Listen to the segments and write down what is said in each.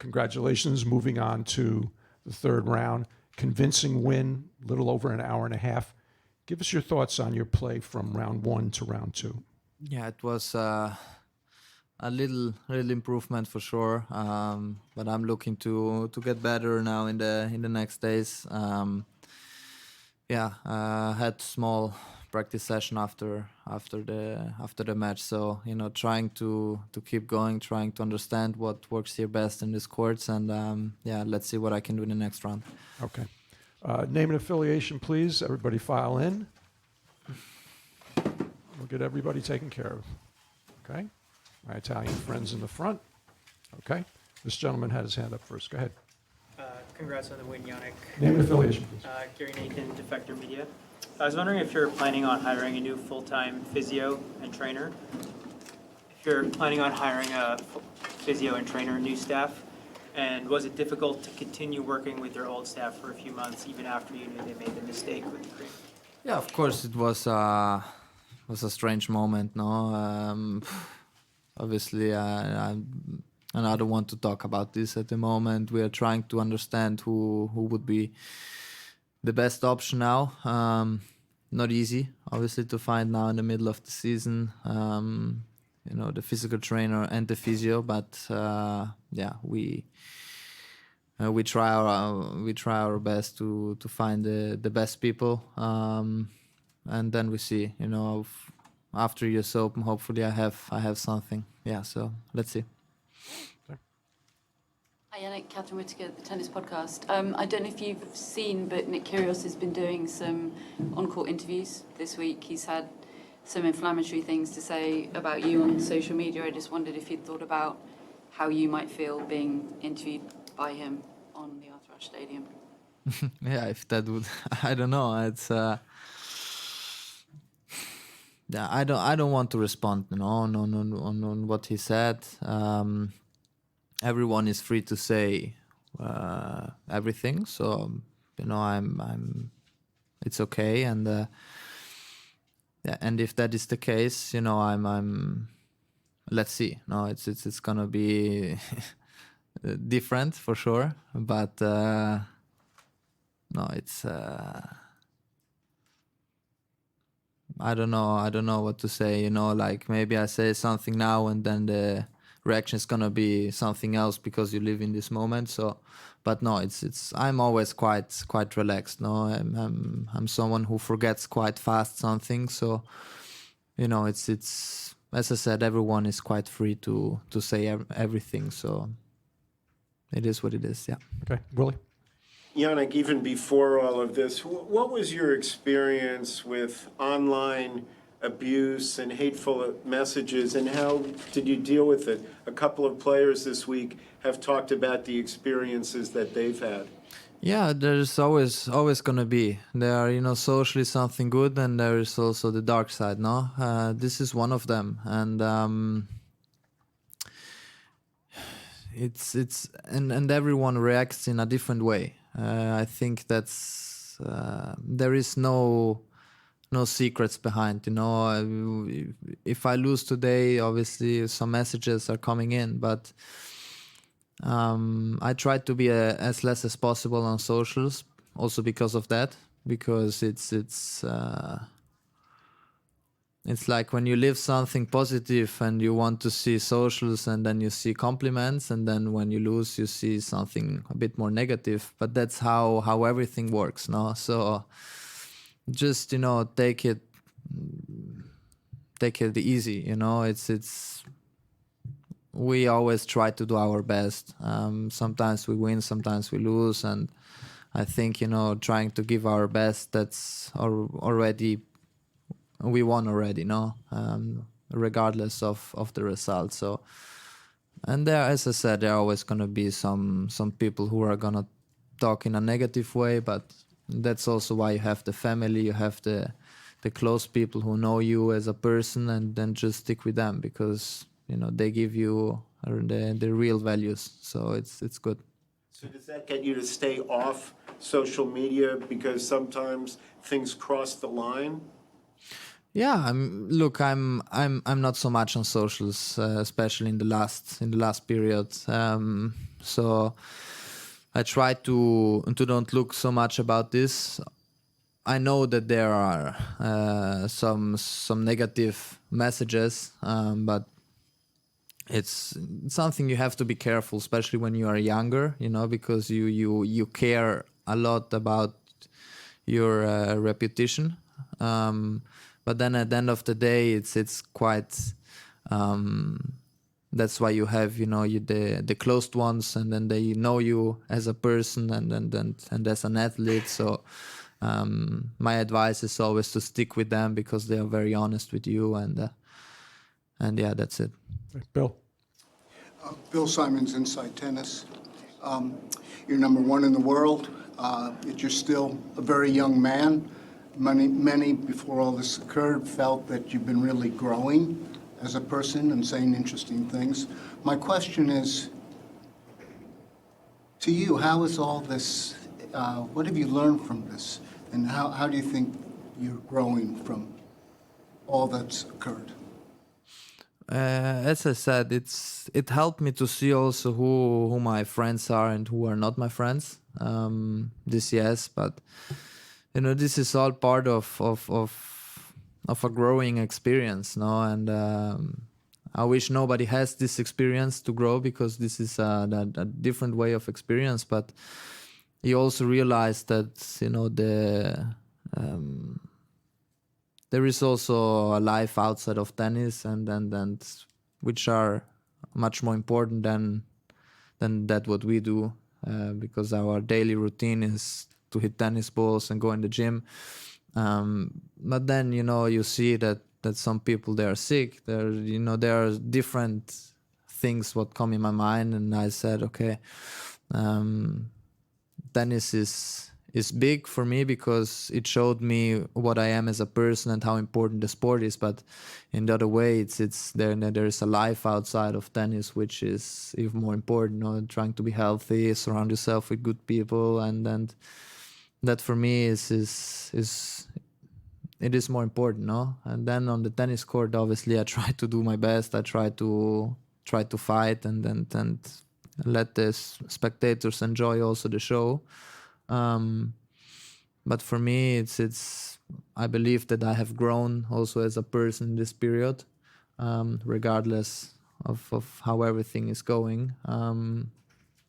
congratulations, moving on to the third round. Convincing win, little over an hour and a half. Give us your thoughts on your play from round one to round two. Yeah, it was a little improvement for sure, but I'm looking to get better now in the next days. Had small practice session after the match, so trying to keep going, trying to understand what works here best in these courts, and let's see what I can do in the next round. Okay. Name and affiliation, please. Everybody file in. We'll get everybody taken care of. Okay? My Italian friends in the front. Okay. This gentleman had his hand up first. Go ahead. Congrats on the win, Jannik. Name and affiliation, please. Gary Nathan, Defector Media. I was wondering if you're planning on hiring a new full-time physio and trainer. If you're planning on hiring a physio and trainer, new staff, and was it difficult to continue working with your old staff for a few months, even after you knew they made the mistake with the cream? Yeah, of course, it was a strange moment, no? Obviously, and I don't want to talk about this at the moment. We are trying to understand who would be the best option now. Not easy, obviously, to find now in the middle of the season. The physical trainer and the physio, but we try our best to find the best people, and then we see. After US Open, hopefully I have something. Yeah, so let's see. Hi, Jannik, Catherine Whittaker, the Tennis Podcast. I don't know if you've seen, but Nick Kyrgios has been doing some on-court interviews this week. He's had some inflammatory things to say about you on social media. I just wondered if you'd thought about how you might feel being interviewed by him on the Arthur Ashe Stadium. Yeah, if that would, I don't know. It's I don't want to respond, on what he said. Everyone is free to say everything, so I'm it's okay, and and if that is the case, I'm let's see. No, it's gonna be different for sure, but no, it's I don't know what to say. Like maybe I say something now and then the reaction is gonna be something else because you live in this moment. So, but no, it's I'm always quite relaxed. No, I'm someone who forgets quite fast something. So, it's as I said, everyone is quite free to say everything. So, it is what it is. Yeah. Okay, Willie. Jannik, even before all of this, what was your experience with online abuse and hateful messages, and how did you deal with it? A couple of players this week have talked about the experiences that they've had. Yeah, there's always gonna be. There are, socially something good, and there is also the dark side, no? This is one of them, and it's and everyone reacts in a different way. I think that's there is no secrets behind. If I lose today, obviously some messages are coming in, but I try to be as less as possible on socials, also because of that, because it's like when you live something positive and you want to see socials, and then you see compliments, and then when you lose, you see something a bit more negative. But that's how everything works, no? So just take it easy. It's we always try to do our best. Sometimes we win, sometimes we lose, and I think trying to give our best, that's already. We won already, no? Regardless of the result. So, and there, as I said, there are always gonna be some people who are gonna talk in a negative way, but that's also why you have the family, you have the close people who know you as a person, and then just stick with them, because they give you the real values. So it's good. So does that get you to stay off social media because sometimes things cross the line? Yeah, I'm not so much on socials, especially in the last period. So I try to don't look so much about this. I know that there are some negative messages, but it's something you have to be careful, especially when you are younger, because you care a lot about your reputation. But then at the end of the day, it's quite. That's why you have the closed ones, and then they know you as a person and as an athlete. So my advice is always to stick with them because they are very honest with you, and yeah, that's it. Bill? Bill Simons, Inside Tennis. You're number one in the world, yet you're still a very young man. Many before all this occurred felt that you've been really growing as a person and saying interesting things. My question is, to you, how is all this, what have you learned from this? And how do you think you're growing from all that's occurred? As I said, it helped me to see also who my friends are and who are not my friends. This, yes, but this is all part of a growing experience, no? And I wish nobody has this experience to grow, because this is a different way of experience. But you also realize that there is also a life outside of tennis, and which are much more important than that what we do, because our daily routine is to hit tennis balls and go in the gym. But then you see that some people, they are sick. There are different things what come in my mind, and I said, okay, tennis is big for me because it showed me what I am as a person and how important the sport is. But in the other way, there is a life outside of tennis which is even more important. Trying to be healthy, surround yourself with good people, and that for me is more important, no? And then on the tennis court, obviously, I try to do my best. I try to fight and let the spectators enjoy also the show. But for me, I believe that I have grown also as a person in this period, regardless of how everything is going,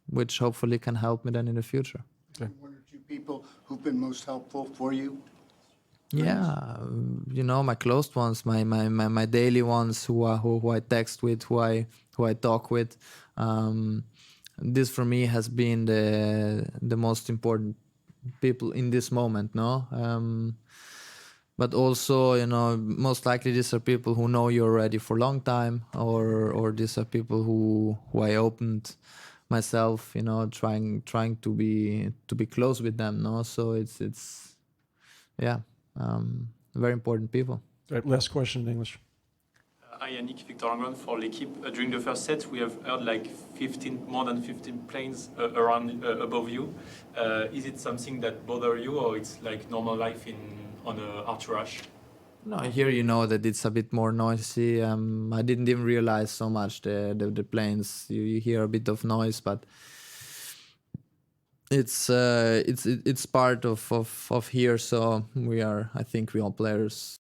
which hopefully can help me then in the future. One or two people who've been most helpful for you? Yeah, my closed ones, my daily ones, who I text with, who I talk with. This for me has been the most important people in this moment, no? But also, most likely these are people who know you already for a long time, or these are people who I opened myself, trying to be close with them, no? So it's yeah, very important people. Right, last question in English. Hi, Jannik, Victor Langren for L'Equipe. During the first set, we have heard like more than 15 planes around above you. Is it something that bother you, or it's like normal life on Arthur Ashe? No, here that it's a bit more noisy. I didn't even realize so much the planes. You hear a bit of noise, but it's part of here. So I think we all players